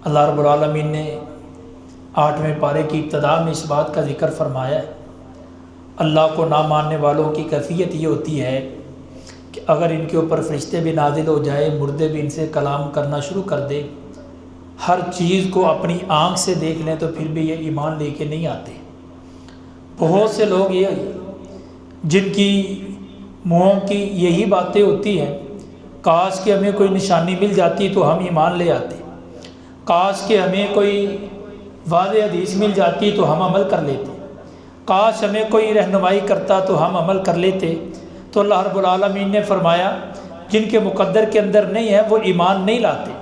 اللہ رب العالمین نے 8ویں پارے کی ابتدا میں اس بات کا ذکر فرمایا ہے، اللہ کو نہ ماننے والوں کی کیفیت یہ ہوتی ہے کہ اگر ان کے اوپر فرشتے بھی نازل ہو جائے، مردے بھی ان سے کلام کرنا شروع کر دے، ہر چیز کو اپنی آنکھ سے دیکھ لیں تو پھر بھی یہ ایمان لے کے نہیں آتے۔ بہت سے لوگ یہ جن کی منہوں کی یہی باتیں ہوتی ہیں، کاش کہ ہمیں کوئی نشانی مل جاتی تو ہم ایمان لے آتے، کاش کہ ہمیں کوئی واضح حدیث مل جاتی تو ہم عمل کر لیتے، کاش ہمیں کوئی رہنمائی کرتا تو ہم عمل کر لیتے۔ تو اللہ رب العالمین نے فرمایا جن کے مقدر کے اندر نہیں ہے وہ ایمان نہیں لاتے۔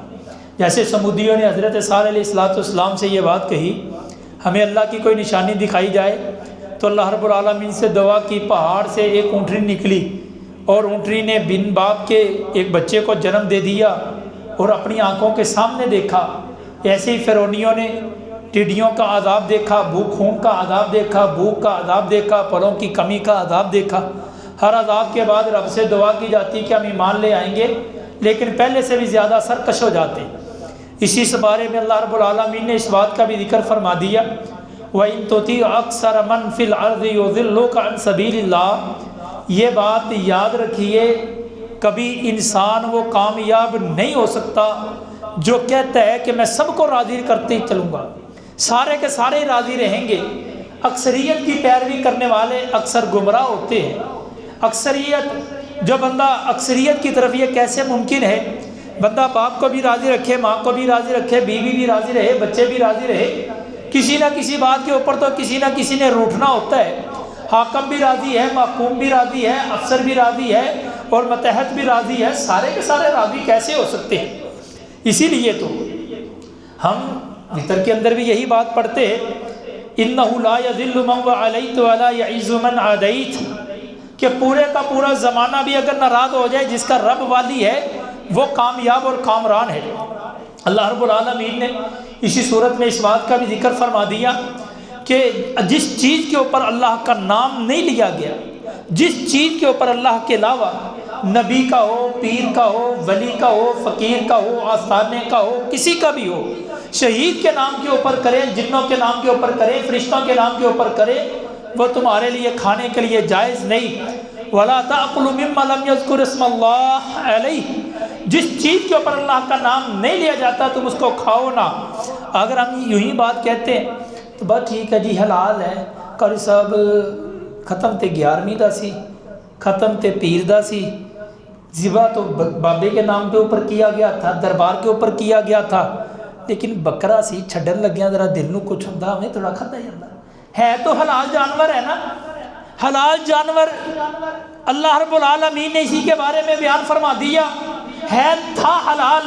جیسے سمودیوں نے حضرت صالح علیہ السلام سے یہ بات کہی، ہمیں اللہ کی کوئی نشانی دکھائی جائے، تو اللہ رب العالمین سے دعا کی، پہاڑ سے ایک اونٹنی نکلی اور اونٹنی نے بن باپ کے ایک بچے کو جنم دے دیا اور اپنی آنکھوں کے سامنے دیکھا۔ ایسے ہی فرعونیوں نے ٹڈیوں کا عذاب دیکھا، بھوک خون کا عذاب دیکھا، بھوک کا عذاب دیکھا، پھلوں کی کمی کا عذاب دیکھا۔ ہر عذاب کے بعد رب سے دعا کی جاتی کہ ہم ایمان لے آئیں گے، لیکن پہلے سے بھی زیادہ سرکش ہو جاتے۔ اسی سے بارے میں اللہ رب العالمین نے اس بات کا بھی ذکر فرما دیا، وَإِن تُطِيعْ أَكْثَرَ مَنْ فِي الْأَرْضِ يُضِلُّوكَ عَنْ سَبِيلِ اللَّهِ۔ یہ بات یاد رکھیے، کبھی انسان وہ کامیاب نہیں ہو سکتا جو کہتا ہے کہ میں سب کو راضی کرتے ہی چلوں گا، سارے کے سارے راضی رہیں گے۔ اکثریت کی پیروی کرنے والے اکثر گمراہ ہوتے ہیں۔ اکثریت جو بندہ اکثریت کی طرف، یہ کیسے ممکن ہے بندہ باپ کو بھی راضی رکھے، ماں کو بھی راضی رکھے، بیوی بھی راضی رہے، بچے بھی راضی رہے، کسی نہ کسی بات کے اوپر تو کسی نہ کسی نے روٹھنا ہوتا ہے۔ حاکم بھی راضی ہے، محکوم بھی راضی ہے، افسر بھی راضی ہے اور متحد بھی راضی ہے، سارے کے سارے راضی کیسے ہو سکتے ہیں؟ اسی لیے تو ہم وطر کے اندر بھی یہی بات پڑھتے ہیں، اِنَّهُ لَا يَذِلُّ مَنْ وَعَلَيْتُ وَلَا يَعِزُّ مَنْ عَادَيْتُ، کہ پورے کا پورا زمانہ بھی اگر ناراض ہو جائے، جس کا رب والی ہے وہ کامیاب اور کامران ہے۔ اللہ رب العالمین نے اسی صورت میں اس بات کا بھی ذکر فرما دیا کہ جس چیز کے اوپر اللہ کا نام نہیں لیا گیا، جس چیز کے اوپر اللہ کے علاوہ نبی کا ہو، پیر کا ہو، ولی کا ہو، فقیر کا ہو، آستانے کا ہو، کسی کا بھی ہو، شہید کے نام کے اوپر کریں، جنوں کے نام کے اوپر کریں، فرشتوں کے نام کے اوپر کریں، وہ تمہارے لیے کھانے کے لیے جائز نہیں۔ وَلَا تَأْكُلُوا مِمَّا لَمْ يَذْكُرِ اسْمَ اللَّهِ عَلَيْهِ، جس چیز کے اوپر اللہ کا نام نہیں لیا جاتا تم اس کو کھاؤ نہ۔ اگر ہم یوں ہی بات کہتے ہیں تو بس ٹھیک ہے جی حلال ہے، قاری صاحب ختم تے 11ویں دا سی، ختم تے پیر دا سی، ذبح تو بابے کے نام کے اوپر کیا گیا تھا، دربار کے اوپر کیا گیا تھا، لیکن بکرا سی چھڈن لگیا ذرا دل نو کچھ ہوندا ہمیں تھوڑا کھدا جاندا ہے، تو حلال جانور ہے نا۔ حلال جانور اللہ رب العالمین نے اسی کے بارے میں بیان فرما دیا ہے، تھا حلال،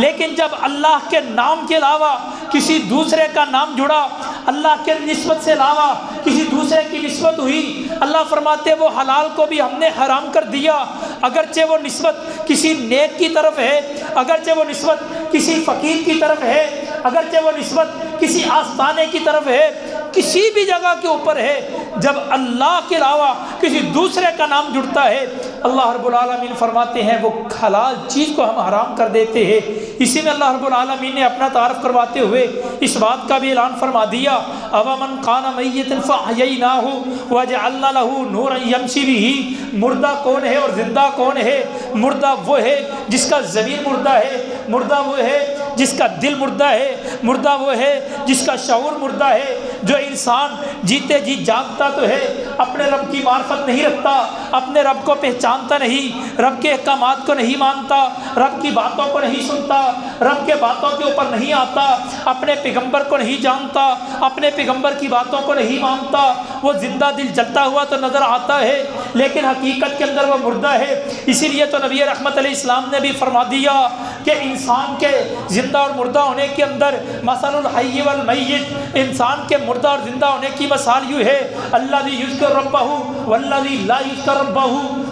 لیکن جب اللہ کے نام کے علاوہ کسی دوسرے کا نام جڑا، اللہ کے نسبت سے علاوہ کسی دوسرے کی نسبت ہوئی، اللہ فرماتے وہ حلال کو بھی ہم نے حرام کر دیا، اگرچہ وہ نسبت کسی نیک کی طرف ہے، اگرچہ وہ نسبت کسی فقیر کی طرف ہے، اگرچہ وہ نسبت کسی آستانے کی طرف ہے، کسی بھی جگہ کے اوپر ہے، جب اللہ کے علاوہ کسی دوسرے کا نام جڑتا ہے، اللہ رب العالمین فرماتے ہیں وہ حلال چیز کو ہم حرام کر دیتے ہیں۔ اسی میں اللہ رب العالمین نے اپنا تعارف کرواتے ہوئے اس بات کا بھی اعلان فرما دیا، اَوَمَنْ كَانَ مَيِّتًا فَأَحْيَيْنَاهُ وَجَعَلْنَا لَهُ نُورًا يَمْشِي بِهِ، مردہ کون ہے اور زندہ کون ہے؟ مردہ وہ ہے جس کا ضمیر مردہ ہے، مردہ وہ ہے جس کا دل مردہ ہے، مردہ وہ ہے جس کا شعور مردہ ہے۔ جو انسان جیتے جی جاگتا تو ہے، اپنے رب کی معرفت نہیں رکھتا، اپنے رب کو پہچانتا نہیں، رب کے احکامات کو نہیں مانتا، رب کی باتوں کو نہیں سنتا، رب کے باتوں کے اوپر نہیں آتا، اپنے پیغمبر کو نہیں جانتا، اپنے پیغمبر کی باتوں کو نہیں مانتا، وہ زندہ دل جلتا ہوا تو نظر آتا ہے لیکن حقیقت کے اندر وہ مردہ ہے۔ اسی لیے تو نبی رحمت علیہ السلام نے بھی فرما دیا کہ انسان کے زندہ اور مردہ ہونے کے اندر مثل الحی والمیت، انسان کے مردہ اور زندہ ہونے کی مثال یوں ہے، الذی یذکر ربہ والذی لا یذکر ربہ،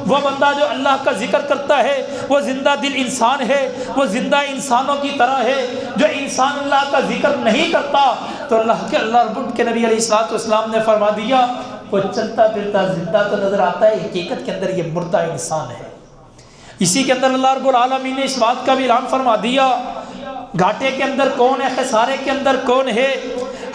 وہ بندہ جو اللہ کا ذکر کرتا ہے وہ زندہ دل انسان ہے، وہ زندہ انسانوں کی طرح ہے۔ جو انسان اللہ کا ذکر نہیں کرتا تو اللہ رب کے نبی علیہ السلام نے فرما دیا وہ چلتا پھرتا زندہ تو نظر آتا ہے، حقیقت کے اندر یہ مردہ انسان ہے۔ اسی کے اندر اللہ رب العالمین نے اس بات کا بھی اعلان فرما دیا، گھاٹے کے اندر کون ہے، خسارے کے اندر کون ہے؟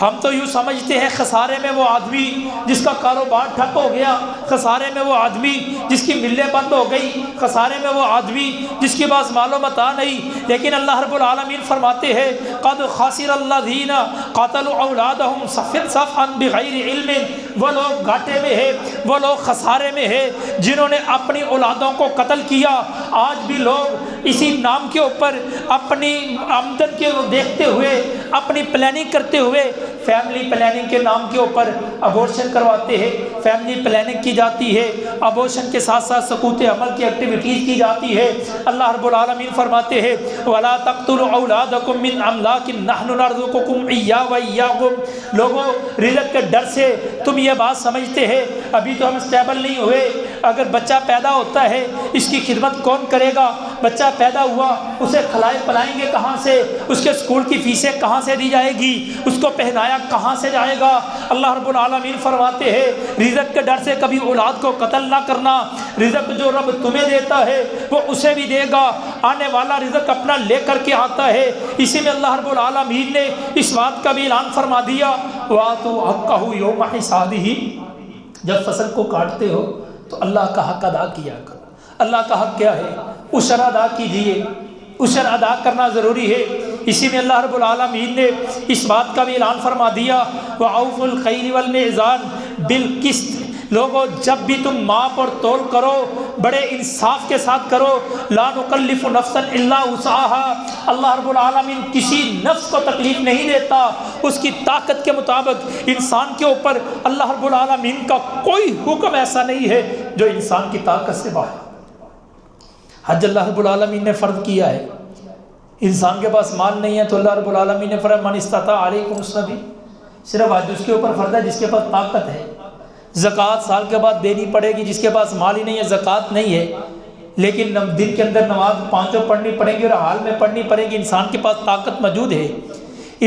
ہم تو یوں سمجھتے ہیں خسارے میں وہ آدمی جس کا کاروبار ٹھپ ہو گیا، خسارے میں وہ آدمی جس کی ملیں بند ہو گئی، خسارے میں وہ آدمی جس کے پاس مال و متاع نہیں، لیکن اللہ رب العالمین فرماتے ہیں قد خسر الذین قتلوا اولادہم صفحا بغیر علم، وہ لوگ گھاٹے میں ہے، وہ لوگ خسارے میں ہے جنہوں نے اپنی اولادوں کو قتل کیا۔ آج بھی لوگ اسی نام کے اوپر اپنی آمدن کے دیکھتے ہوئے، اپنی پلاننگ کرتے ہوئے فیملی پلاننگ کے نام کے اوپر ابورشن کرواتے ہیں، فیملی پلاننگ کی جاتی ہے، ابورشن کے ساتھ ساتھ سقوط عمل کی ایکٹیویٹیز کی جاتی ہے۔ اللہ رب العالمین فرماتے ہیں وَلَا تَقْتُلُوا أَوْلَادَكُم مِّنْ أَمْلَاقٍ نَحْنُ نَرْزُقُكُمْ إِيَّاهُ وَإِيَّاهُمْ، لوگوں رزق کے ڈر سے تم یہ بات سمجھتے ہیں ابھی تو ہم اسٹیبل نہیں ہوئے، اگر بچہ پیدا ہوتا ہے اس کی خدمت کون کرے گا؟ بچہ پیدا ہوا اسے کھلائے پلائیں گے کہاں سے؟ اس کے اسکول کی فیسیں کہاں سے دی جائے گی؟ اس کو پہنایا کہاں سے جائے گا؟ اللہ رب العالمین فرماتے ہیں رزق کے ڈر سے کبھی اولاد کو قتل نہ کرنا، رزق جو رب تمہیں دیتا ہے وہ اسے بھی دے گا، آنے والا رزق اپنا لے کر کے آتا ہے۔ اسی میں اللہ رب العالمین نے اس بات کا بھی اعلان فرما دیا وَآتُوا حَقَّهُ يَوْمَ حِصَادِهِ، جب فصل کو کاٹتے ہو تو اللہ کا حق ادا کیا کرو۔ اللہ کا حق کیا ہے؟ عشر ادا کیجیے، عشر ادا کرنا ضروری ہے۔ اسی میں اللہ رب العالمین نے اس بات کا بھی اعلان فرما دیا وَأَوْفُوا الْكَيْلَ وَالْمِيزَانَ بِالْقِسْطِ، لوگوں جب بھی تم ماپ اور تول کرو بڑے انصاف کے ساتھ کرو، لا نکلف نفسا الا وسعها، اللہ رب العالمین کسی نفس کو تکلیف نہیں دیتا، اس کی طاقت کے مطابق انسان کے اوپر اللہ رب العالمین کا کوئی حکم ایسا نہیں ہے جو انسان کی طاقت سے باہر۔ حج اللہ رب العالمین نے فرض کیا ہے، انسان کے پاس مال نہیں ہے تو اللہ رب العالمین نے فرمایا من استطاع علیکم السبیل، صرف حج اس کے اوپر فرض ہے جس کے پاس طاقت ہے۔ زکوٰۃ سال کے بعد دینی پڑے گی، جس کے پاس مال ہی نہیں ہے زکوٰۃ نہیں ہے، لیکن دن کے اندر نماز پانچوں پڑھنی پڑے گی اور حال میں پڑھنی پڑے گی، انسان کے پاس طاقت موجود ہے۔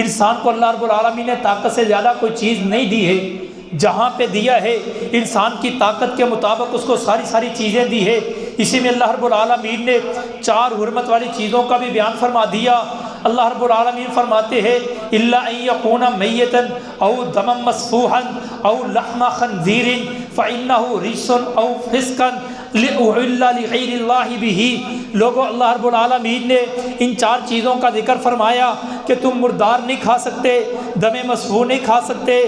انسان کو اللہ رب العالمین نے طاقت سے زیادہ کوئی چیز نہیں دی ہے، جہاں پہ دیا ہے انسان کی طاقت کے مطابق اس کو ساری چیزیں دی ہے۔ اسی میں اللہ رب العالمین نے 4 حرمت والی چیزوں کا بھی بیان فرما دیا۔ اللہ رب العالمین فرماتے ہیں الا ان یکون میتا او دما مسفوحا او لحم خنزیر فانه رجس او فسقا لأحل لغیر اللہ به، لوگوں اللہ رب العالمین نے ان 4 چیزوں کا ذکر فرمایا کہ تم مردار نہیں کھا سکتے، دم مسفوح نہیں کھا سکتے،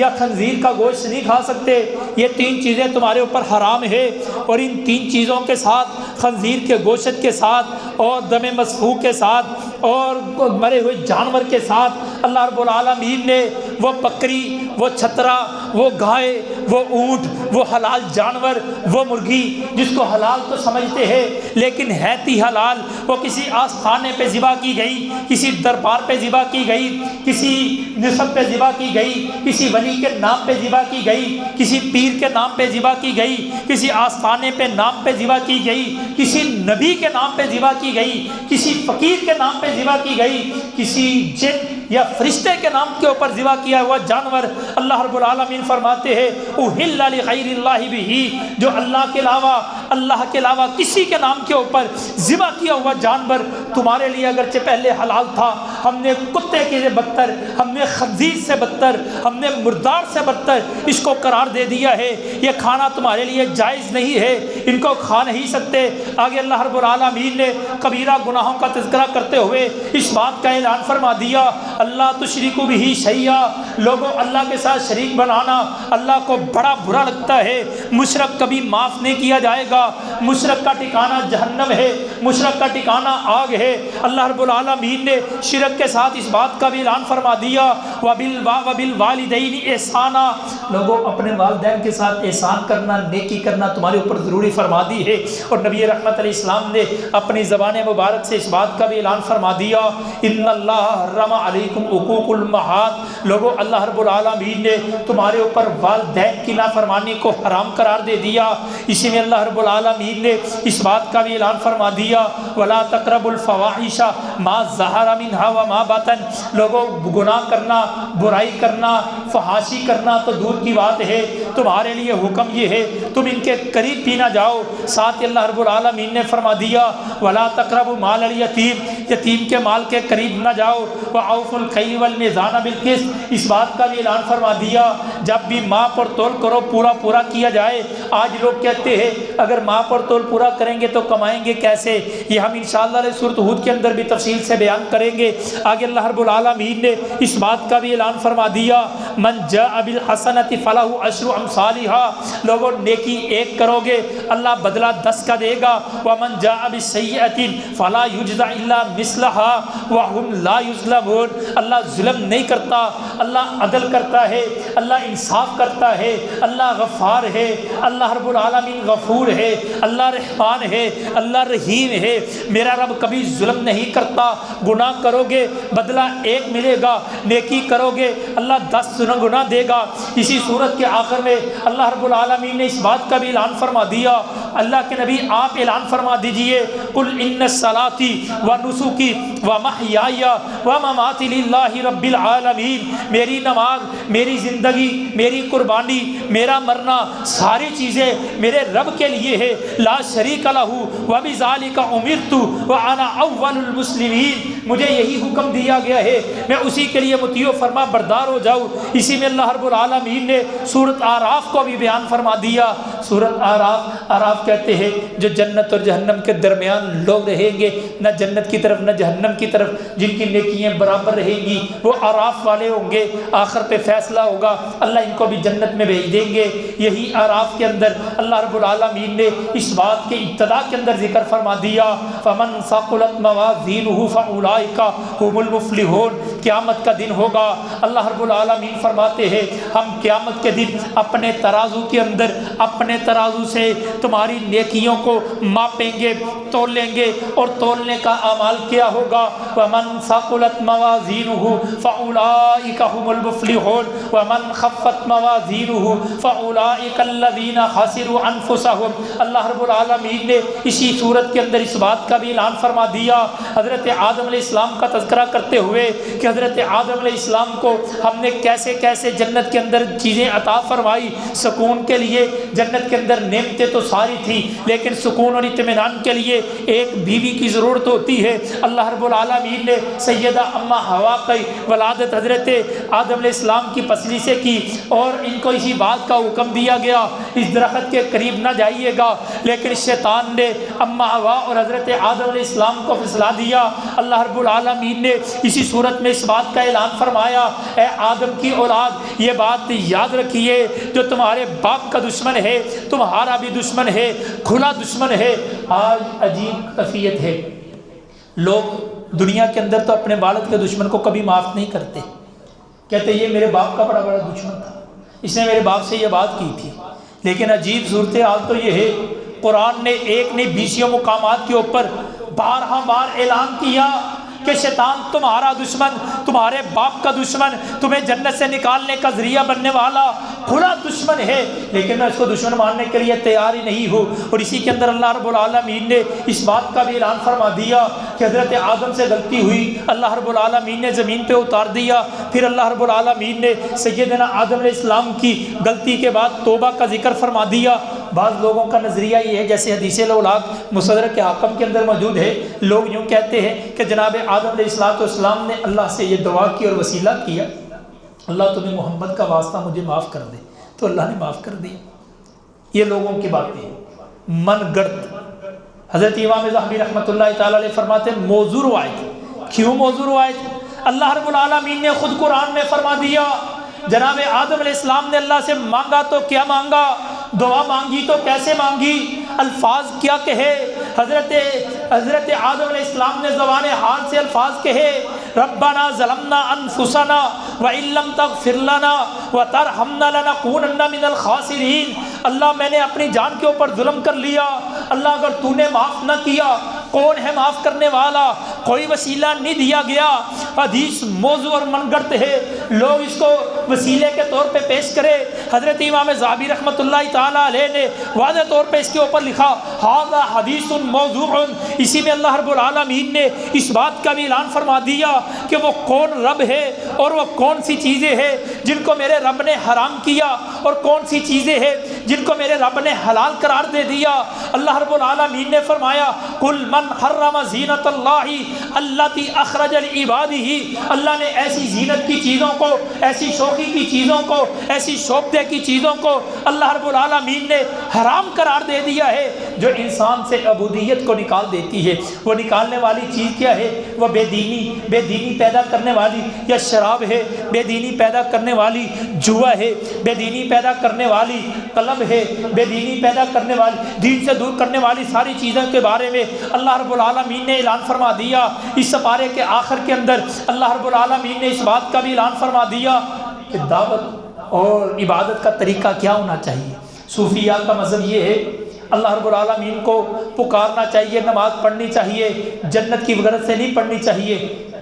یا خنزیر کا گوشت نہیں کھا سکتے، یہ 3 چیزیں تمہارے اوپر حرام ہے۔ اور ان 3 چیزوں کے ساتھ، خنزیر کے گوشت کے ساتھ اور دم مسفوح کے ساتھ اور مرے ہوئے جانور کے ساتھ، اللہ رب العالمین نے وہ بکری، وہ چھترا، وہ گائے، وہ اونٹ، وہ حلال جانور، وہ مرغی جس کو حلال تو سمجھتے ہیں لیکن ہے تھی حلال، وہ کسی آستانے پہ ذبح کی گئی، کسی دربار پہ ذبح کی گئی، کسی نسب پہ ذبح کی گئی، کسی ولی کے نام پہ ذبح کی گئی، کسی پیر کے نام پہ ذبح کی گئی، کسی آستانے پہ نام پہ ذبح کی گئی، کسی نبی کے نام پہ ذبح کی گئی، کسی فقیر کے نام پہ ذبح کی گئی، کسی جن یا فرشتے کے نام کے اوپر ذبح کیا ہوا جانور، اللہ رب العالمین فرماتے ہیں اُحِلَّ لِغَيْرِ اللَّهِ بِهِ، جو اللہ کے علاوہ کسی کے نام کے اوپر ذبح کیا ہوا جانور تمہارے لیے اگرچہ پہلے حلال تھا، ہم نے کتے کے سے بدتر، ہم نے خنزیر سے بدتر، ہم نے مردار سے بدتر اس کو قرار دے دیا ہے، یہ کھانا تمہارے لیے جائز نہیں ہے، ان کو کھا نہیں سکتے۔ آگے اللہ رب العالمین نے کبیرہ گناہوں کا تذکرہ کرتے ہوئے اس بات کا اعلان فرما دیا اللہ تشرکوا بہ شیئا، لوگوں اللہ کے ساتھ شریک بنانا اللہ کو بڑا برا لگتا ہے، مشرک کبھی معاف نہیں کیا جائے گا، مشرک کا ٹھکانہ جہنم ہے، مشرک کا ٹھکانہ آگ ہے۔ اللہ رب العالمین نے شرک کے ساتھ اس بات کا بھی اعلان فرما دیا وبالوالدین احسانا، لوگوں اپنے والدین کے ساتھ احسان کرنا، نیکی کرنا تمہارے اوپر ضروری فرما دی ہے۔ اور نبی رحمت علیہ السلام نے اپنی زبان مبارک سے اس بات کا بھی اعلان فرما دیا ان اللہ حرم علیکم حقوق الامہات، لوگوں اللہ رب العالمین نے تمہارے اوپر والدین کی نافرمانی کو حرام قرار دے دیا۔ اسی میں اللہ رب العالمین نے اس بات کا بھی اعلان فرما دیا ولا تقربوا الفواحش ما ظہر منها وما بطن، لوگوں گناہ کرنا، برائی کرنا، فحاشی کرنا تو دور کی بات ہے، تمہارے لیے حکم یہ ہے تم ان کے قریب بھی نہ جاؤ۔ ساتھ اللہ رب العالمین نے فرما دیا ولا تقربوا مال الیتیم، یتیم کے مال کے قریب نہ جاؤ۔ واوفوا الکیل والمیزان بالقسط، اس بات کا بھی اعلان فرما دیا جب بھی ماپ اور تول کرو پورا کیا جائے۔ آج لوگ کہتے ہیں اگر ماپ اور تول پورا کریں گے تو کمائیں گے کیسے؟ یہ ہم انشاءاللہ سورۃ ہود کے اندر بھی تفصیل سے بیان کریں گے۔ آگے اللہ رب العالمین نے اس بات کا بھی اعلان فرما دیا من جاء بالحسنۃ فلہ عشر امثالھا، لوگوں نیکی ایک کرو گے اللہ بدلہ 10 کا دے گا۔ ومن جاء بالسیئۃ فلا یجزى الا مثلها وهم لا یظلمون، اللہ ظلم نہیں کرتا، اللہ عدل کرتا ہے، اللہ انصاف کرتا ہے، اللہ غفار ہے، اللہ رب العالمین غفور ہے، اللہ رحمان ہے، اللہ رحیم ہے۔ میرا رب کبھی ظلم نہیں کرتا۔ گناہ کرو گے بدلہ 1 ملے گا، نیکی کرو گے اللہ 10 گنا دے گا۔ اسی صورت کے آخر میں اللہ رب العالمین نے اس بات کا بھی اعلان فرما دیا، اللہ کے نبی آپ اعلان فرما دیجئے قل ان صلاتي ونسكي ومحياي ومماتي لله رب العالمین، میری نماز، میری زندگی، میری قربانی، میرا مرنا، ساری چیزیں میرے رب کے لیے ہے، لا شریک لہ وبذلک امرت وانا اول المسلمین، مجھے یہی حکم دیا گیا ہے میں اسی کے لیے مطیع و فرما بردار ہو جاؤں۔ اسی میں اللہ رب العالمین نے سورۃ اعراف کو بھی بیان فرما دیا۔ سورۃ اعراف کہتے ہیں جو جنت اور جہنم کے درمیان لوگ رہیں گے، نہ جنت کی طرف نہ جہنم کی طرف، جن کی نیکیاں برابر رہیں گی وہ اعراف والے ہوں گے۔ آخر پہ فیصلہ ہوگا، اللہ ان کو بھی جنت میں بھیج دیں گے۔ یہی اعراف کے اندر اللہ رب العالمین نے اس بات کے ابتدا کے اندر ذکر فرما دیا فمن ثقلت موازینہ فاولئک هم المفلحون، قیامت کا دن ہوگا، اللہ رب العالمین فرماتے ہیں ہم قیامت کے دن اپنے ترازو کے اندر اپنے ترازو سے تمہاری نیکیوں کو ماپیں گے، تولیں گے، اور تولنے کا اعمال کیا ہوگا ومن ثقلت موازینہ فاولئک هم المفلحون ومن خفت موازینہ فاولئک الذین خسروا انفسهم۔ اللہ رب العالمین نے اسی صورت کے اندر اس بات کا بھی اعلان فرما دیا حضرت آدم علیہ السلام کا تذکرہ کرتے ہوئے کہ حضرت آدم علیہ السلام کو ہم نے کیسے کیسے جنت کے اندر چیزیں عطا فرمائی۔ سکون کے لیے جنت کے اندر نعمتیں تو ساری تھیں، لیکن سکون اور اطمینان کے لیے ایک بیوی کی ضرورت ہوتی ہے۔ اللہ رب العالمین نے سیدہ اما حوا کی ولادت حضرت آدم علیہ السلام کی پسلی سے کی، اور ان کو اسی بات کا حکم دیا گیا اس درخت کے قریب نہ جائیے گا، لیکن شیطان نے اما حوا اور حضرت آدم علیہ السلام کو پھسلا دیا۔ اللہ رب العالمین نے اسی صورت میں اس بات کا اعلان فرمایا اے آدم کی اولاد یہ بات یاد رکھیے جو تمہارے باپ کا دشمن ہے تمہارا بھی دشمن ہے، کھلا دشمن ہے۔ آج عجیب کیفیت ہے، لوگ دنیا کے اندر تو اپنے والد کے دشمن کو کبھی معاف نہیں کرتے، کہتے یہ میرے باپ کا بڑا دشمن تھا، اس نے میرے باپ سے یہ بات کی تھی۔ لیکن عجیب صورتحال تو یہ ہے قرآن نے ایک نہیں 20 مقامات کے اوپر بارہا بار اعلان کیا کہ شیطان تمہارا دشمن، تمہارے باپ کا دشمن، تمہیں جنت سے نکالنے کا ذریعہ بننے والا کھلا دشمن ہے، لیکن میں اس کو دشمن ماننے کے لیے تیار ہی نہیں ہوں۔ اور اسی کے اندر اللہ رب العالمین نے اس بات کا بھی اعلان فرما دیا کہ حضرت آدم سے غلطی ہوئی، اللہ رب العالمین نے زمین پہ اتار دیا، پھر اللہ رب العالمین نے سیدنا آدم علیہ السلام کی غلطی کے بعد توبہ کا ذکر فرما دیا۔ بعض لوگوں کا نظریہ یہ ہے، جیسے حدیث الاولاق مستدرک حاکم کے اندر موجود ہے، لوگ یوں کہتے ہیں کہ جناب آدم علیہ السلام نے اللہ سے یہ دعا کی اور وسیلہ کیا اللہ تمہیں محمد کا واسطہ مجھے معاف کر دے، تو اللہ نے معاف کر دیا۔ یہ لوگوں کی باتیں ہیں، من گڑت۔ حضرت امام ذہبی رحمۃ اللہ تعالی علیہ فرماتے ہیں موضوع روایت۔ کیوں موضوع روایت؟ اللہ رب العالمین نے خود قرآن میں فرما دیا جناب آدم علیہ السلام نے اللہ سے مانگا تو کیا مانگا، دعا مانگی تو کیسے مانگی، الفاظ کیا کہے۔ حضرت آدم علیہ السلام نے زبان حال سے الفاظ کہے ربنا ظلمنا انفسنا وان لم تغفر لنا وترحمنا لنکونن من الخاسرین۔ اللہ میں نے اپنی جان کے اوپر ظلم کر لیا، اللہ اگر تو نے معاف نہ کیا، کون ہے معاف کرنے والا؟ کوئی وسیلہ نہیں دیا گیا۔ حدیث موضوع اور من گڑت ہے، لوگ اس کو وسیلے کے طور پہ پیش کرے۔ حضرت امام ذہبی رحمۃ اللہ تعالیٰ علیہ نے واضح طور پہ اس کے اوپر لکھا ھذا حدیث موضوع۔ اسی میں اللہ رب العالمین نے اس بات کا بھی اعلان فرما دیا کہ وہ کون رب ہے اور وہ کون سی چیزیں ہیں جن کو میرے رب نے حرام کیا اور کون سی چیزیں ہیں جن کو میرے رب نے حلال قرار دے دیا۔ اللہ رب العالمین نے فرمایا قل من حرم زینت اللہ التی اخرج لعبادہ، اللہ نے ایسی زینت کی چیزوں کو، ایسی شوخی کی چیزوں کو، ایسی شوبدے کی چیزوں کو اللہ رب العالمین نے حرام قرار دے دیا ہے جو انسان سے عبودیت کو نکال دیتی ہے۔ وہ نکالنے والی چیز کیا ہے؟ وہ بے دینی پیدا کرنے والی یا شراب ہے، بے دینی پیدا کرنے والی جوا ہے، بے دینی پیدا کرنے والی قلب ہے، بے دینی پیدا کرنے والی دین سے دور کرنے والی ساری چیزوں کے بارے میں اللہ رب العالمین نے اعلان فرما دیا۔ اس سپارے کے آخر کے اندر اللہ رب العالمین نے اس بات کا بھی اعلان فرما دیا کہ دعوت اور عبادت کا طریقہ کیا ہونا چاہیے۔ صوفیاء کا مذہب یہ ہے اللہ رب العالمین کو پکارنا چاہیے، نماز پڑھنی چاہیے، جنت کی غرض سے نہیں پڑھنی چاہیے،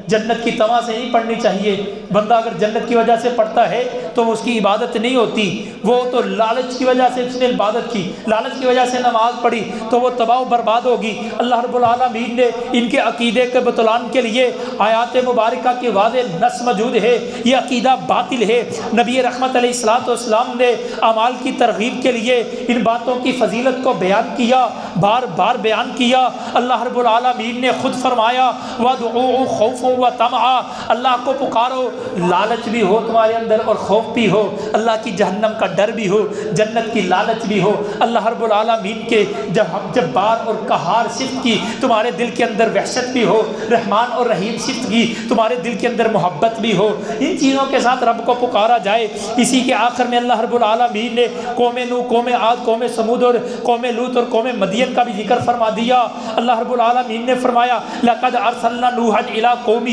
جنت کی طمع سے نہیں پڑھنی چاہیے۔ بندہ اگر جنت کی وجہ سے پڑھتا ہے تو اس کی عبادت نہیں ہوتی، وہ تو لالچ کی وجہ سے اس نے عبادت کی، لالچ کی وجہ سے نماز پڑھی تو وہ تباہ و برباد ہوگی۔ اللہ رب العالمین نے ان کے عقیدے کے بطلان کے لیے آیات مبارکہ کی واضح نص موجود ہے۔ یہ عقیدہ باطل ہے۔ نبی رحمت علیہ الصلوۃ والسلام نے اعمال کی ترغیب کے لیے ان باتوں کی فضیلت کو بیان کیا، بار بار بیان کیا۔ اللہ رب العالمین نے خود فرمایا وَادْعُوهُ خَوْفًا وَطَمَعًا، اللہ کو پکارو، لالچ بھی ہو تمہارے اندر اور خوف بھی ہو، اللہ کی جہنم کا ڈر بھی ہو، جنت کی لالچ بھی ہو، اللہ رب العالمین کے جبار اور قہار صفت کی تمہارے دل کے اندر وحشت بھی ہو، رحمان اور رحیم صفت کی تمہارے دل کے اندر محبت بھی ہو، ان چیزوں کے ساتھ رب کو پکارا جائے۔ اسی کے آخر میں اللہ رب العالمین نے قوم نوح، قوم عاد، قوم سمود اور قوم لوط اور قوم مدین کا بھی ذکر فرما دیا۔ اللہ رب العالمین نے فرمایا لقد ارسلنا نوحا الى قومه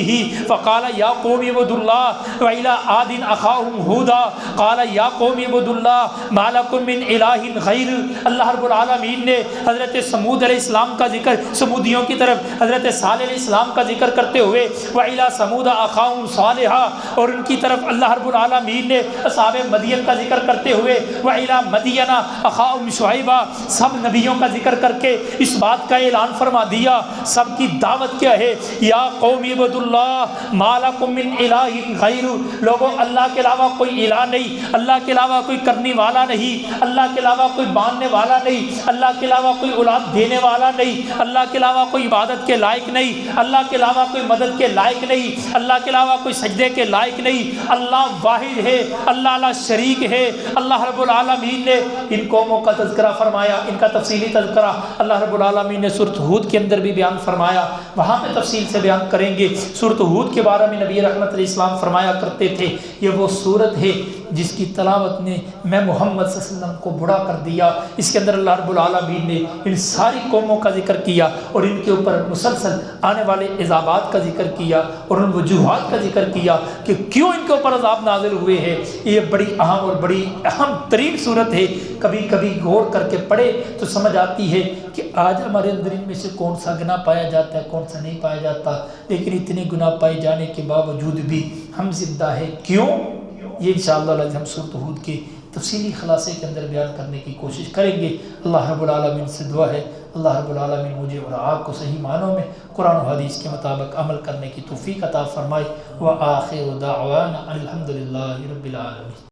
فقال یا قوم اعبدوا الله والى عاد اخاهم هودا قال یا قوم اعبدوا الله ما لكم من اله غیر۔ اللہ رب العالمین نے حضرت سمود علیہ السلام کا ذکر، سمودیوں کی طرف حضرت صالح علیہ السلام کا ذکر کرتے ہوئے والى ثمود اخاهم صالحا، اور ان کی طرف اللہ رب العالمین نے اصحاب مدین کا ذکر کرتے ہوئے والى مدین اخاهم شعیبا، سب نبیوں کا ذکر کر کے اس بات کا اعلان فرما دیا۔ سب کی دعوت کیا ہے؟ یا قوم اعبدوا اللہ ما لکم من الہ غیر، لوگوں اللہ کے علاوہ کوئی الہ نہیں، اللہ کے علاوہ کوئی کرنے والا نہیں، اللہ کے علاوہ کوئی باندھنے والا نہیں، اللہ کے علاوہ کوئی اولاد دینے والا نہیں، اللہ کے علاوہ کوئی عبادت کے لائق نہیں، اللہ کے علاوہ کوئی مدد کے لائق نہیں، اللہ کے علاوہ کوئی سجدے کے لائق نہیں، اللہ واحد ہے، اللہ لا شریک ہے۔ اللہ رب العالمین نے ان قوموں کا تذکرہ فرمایا، ان کا تفصیلی تذکرہ اللہ رب العالمین نے سورۃ ہود کے اندر بھی بیان فرمایا، وہاں پہ تفصیل سے بیان کریں گے۔ سورۃ ہود کے بارے میں نبی رحمت علیہ السلام فرمایا کرتے تھے یہ وہ سورت ہے جس کی تلاوت نے میں محمد صلی اللہ علیہ وسلم کو بڑا کر دیا۔ اس کے اندر اللہ رب العالمین نے ان ساری قوموں کا ذکر کیا اور ان کے اوپر مسلسل آنے والے عذابات کا ذکر کیا اور ان وجوہات کا ذکر کیا کہ کیوں ان کے اوپر عذاب نازل ہوئے ہیں۔ یہ بڑی اہم اور بڑی اہم ترین صورت ہے، کبھی کبھی غور کر کے پڑھے تو سمجھ آتی ہے کہ آج ہمارے اندر ان میں سے کون سا گناہ پایا جاتا ہے، کون سا نہیں پایا جاتا، لیکن اتنے گناہ پائے جانے کے باوجود بھی ہم زندہ ہیں، کیوں؟ یہ انشاءاللہ ہم سورۃ ہود کے تفصیلی خلاصے کے اندر بیان کرنے کی کوشش کریں گے۔ اللہ رب العالمین سے دعا ہے اللہ رب العالمین مجھے اور آپ کو صحیح معنوں میں قرآن و حدیث کے مطابق عمل کرنے کی توفیق عطا فرمائے۔ وآخر دعوانا الحمدللہ رب العالمین۔